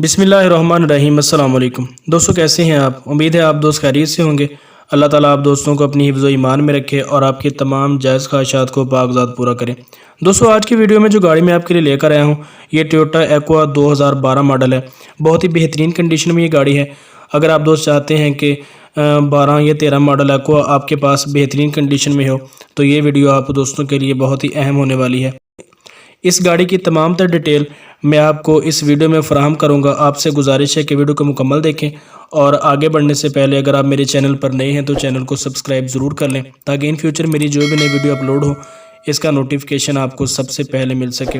बिस्मिल्लाहिर्रहमानिर्रहीम। अस्सलाम वालेकुम दोस्तों, कैसे हैं आप? उम्मीद है आप दोस्त खैरियत से होंगे। अल्लाह ताला आप दोस्तों को अपनी हिफ्ज़ व ईमान में रखे और आपकी तमाम जायज़ ख्वाहिशात को पाकज़ात पूरा करें। दोस्तों, आज की वीडियो में जो गाड़ी मैं आपके लिए लेकर आया हूँ, ये टोयोटा एक्वा 2012 मॉडल है। बहुत ही बेहतरीन कंडीशन में ये गाड़ी है। अगर आप दोस्त चाहते हैं कि 12 या 13 मॉडल एक्वा आपके पास बेहतरीन कंडीशन में हो, तो ये वीडियो आप दोस्तों के लिए बहुत ही अहम होने वाली है। इस गाड़ी की तमाम तर डिटेल मैं आपको इस वीडियो में फ़राहम करूंगा। आपसे गुजारिश है कि वीडियो को मुकम्मल देखें और आगे बढ़ने से पहले अगर आप मेरे चैनल पर नए हैं तो चैनल को सब्सक्राइब ज़रूर कर लें, ताकि इन फ्यूचर मेरी जो भी नई वीडियो अपलोड हो इसका नोटिफिकेशन आपको सबसे पहले मिल सके।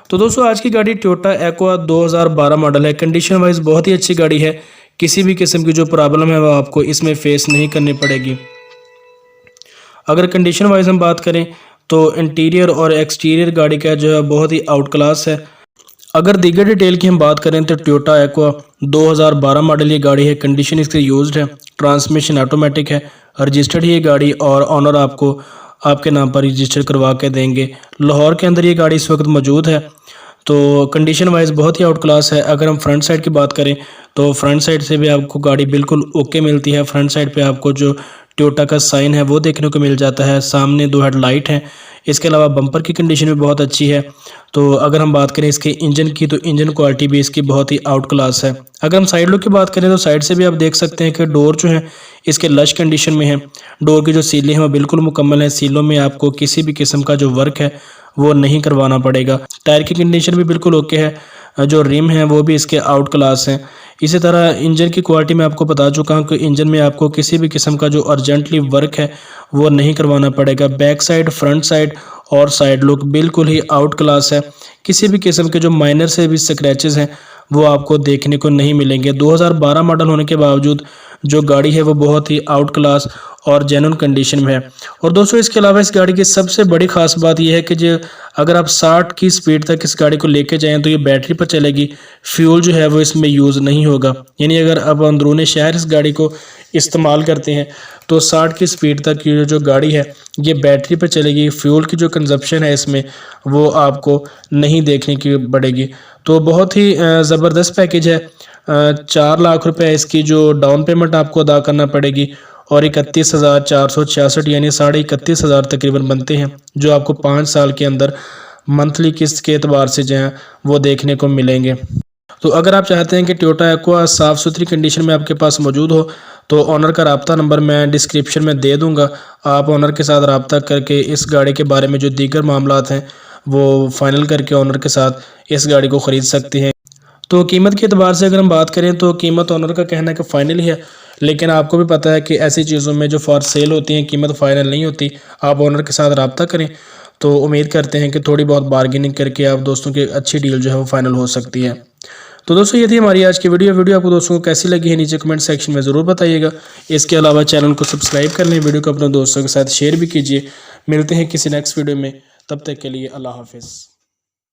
तो दोस्तों, आज की गाड़ी टोयोटा एक्वा 2012 मॉडल है। कंडीशन वाइज बहुत ही अच्छी गाड़ी है। किसी भी किस्म की जो प्रॉब्लम है वो आपको इसमें फ़ेस नहीं करनी पड़ेगी। अगर कंडीशन वाइज हम बात करें तो इंटीरियर और एक्सटीरियर गाड़ी का जो है बहुत ही आउट क्लास है। अगर दीगर डिटेल की हम बात करें तो टोयोटा एक्वा 2012 मॉडल ये गाड़ी है। कंडीशन इसकी यूज्ड है, ट्रांसमिशन ऑटोमेटिक है, रजिस्टर्ड ही ये गाड़ी और ऑनर आपको आपके नाम पर रजिस्टर करवा के देंगे। लाहौर के अंदर ये गाड़ी इस वक्त मौजूद है। तो कंडीशन वाइज बहुत ही आउट क्लास है। अगर हम फ्रंट साइड की बात करें तो फ्रंट साइड से भी आपको गाड़ी बिल्कुल ओके मिलती है। फ्रंट साइड पे आपको जो टोयोटा का साइन है वो देखने को मिल जाता है। सामने 2 हेडलाइट हैं। इसके अलावा बम्पर की कंडीशन भी बहुत अच्छी है। तो अगर हम बात करें इसके इंजन की, तो इंजन क्वालिटी भी इसकी बहुत ही आउट क्लास है। अगर हम साइड लुक की बात करें तो साइड से भी आप देख सकते हैं कि डोर जो है इसके लश कंडीशन में है। डोर की जो सीलें हैं वो बिल्कुल मुकम्मल है। सीलों में आपको किसी भी किस्म का जो वर्क है वो नहीं करवाना पड़ेगा। टायर की कंडीशन भी बिल्कुल ओके है। जो रिम है वो भी इसके आउट क्लास हैं। इसी तरह इंजन की क्वालिटी मैं आपको बता चुका हूँ कि इंजन में आपको किसी भी किस्म का जो अर्जेंटली वर्क है वो नहीं करवाना पड़ेगा। बैक साइड, फ्रंट साइड और साइड लुक बिल्कुल ही आउट क्लास है। किसी भी किस्म के जो माइनर से भी स्क्रैचेस हैं वो आपको देखने को नहीं मिलेंगे। 2012 मॉडल होने के बावजूद जो गाड़ी है वो बहुत ही आउट क्लास और जेन्युइन कंडीशन में है। और दोस्तों, इसके अलावा इस गाड़ी की सबसे बड़ी खास बात यह है कि जो अगर आप 60 की स्पीड तक इस गाड़ी को लेके जाएं तो ये बैटरी पर चलेगी। फ्यूल जो है वो इसमें यूज़ नहीं होगा। यानी अगर आप अंदरूनी शहर इस गाड़ी को इस्तेमाल करते हैं तो 60 की स्पीड तक की जो गाड़ी है ये बैटरी पर चलेगी। फ्यूल की जो कंजप्शन है इसमें वो आपको नहीं देखने की पड़ेगी। तो बहुत ही ज़बरदस्त पैकेज है। 4 लाख रुपए इसकी जो डाउन पेमेंट आपको अदा करना पड़ेगी और 31,466 यानी 31,500 तकरीबन बनते हैं, जो आपको 5 साल के अंदर मंथली किस्त के एतबार से जो है वो देखने को मिलेंगे। तो अगर आप चाहते हैं कि टोयोटा एक्वा साफ़ सुथरी कंडीशन में आपके पास मौजूद हो तो ऑनर का रब्ता नंबर मैं डिस्क्रिप्शन में दे दूंगा। आप ऑनर के साथ रब्ता करके इस गाड़ी के बारे में जो दीगर मामलात हैं वो फाइनल करके ऑनर के साथ इस गाड़ी को ख़रीद सकते हैं। तो कीमत के अतबार से अगर हम बात करें तो कीमत ऑनर का कहना है कि फ़ाइनल ही है, लेकिन आपको भी पता है कि ऐसी चीज़ों में जो फॉर सेल होती हैं कीमत फ़ाइनल नहीं होती। आप ऑनर के साथ रब्ता करें तो उम्मीद करते हैं कि थोड़ी बहुत बार्गेनिंग करके आप दोस्तों की अच्छी डील जो है वो फाइनल हो सकती है। तो दोस्तों, ये थी हमारी आज की वीडियो आपको दोस्तों को कैसी लगी है नीचे कमेंट सेक्शन में ज़रूर बताइएगा। इसके अलावा चैनल को सब्सक्राइब कर लें, वीडियो को अपने दोस्तों के साथ शेयर भी कीजिए। मिलते हैं किसी नेक्स्ट वीडियो में, तब तक के लिए अल्लाह हाफिज़।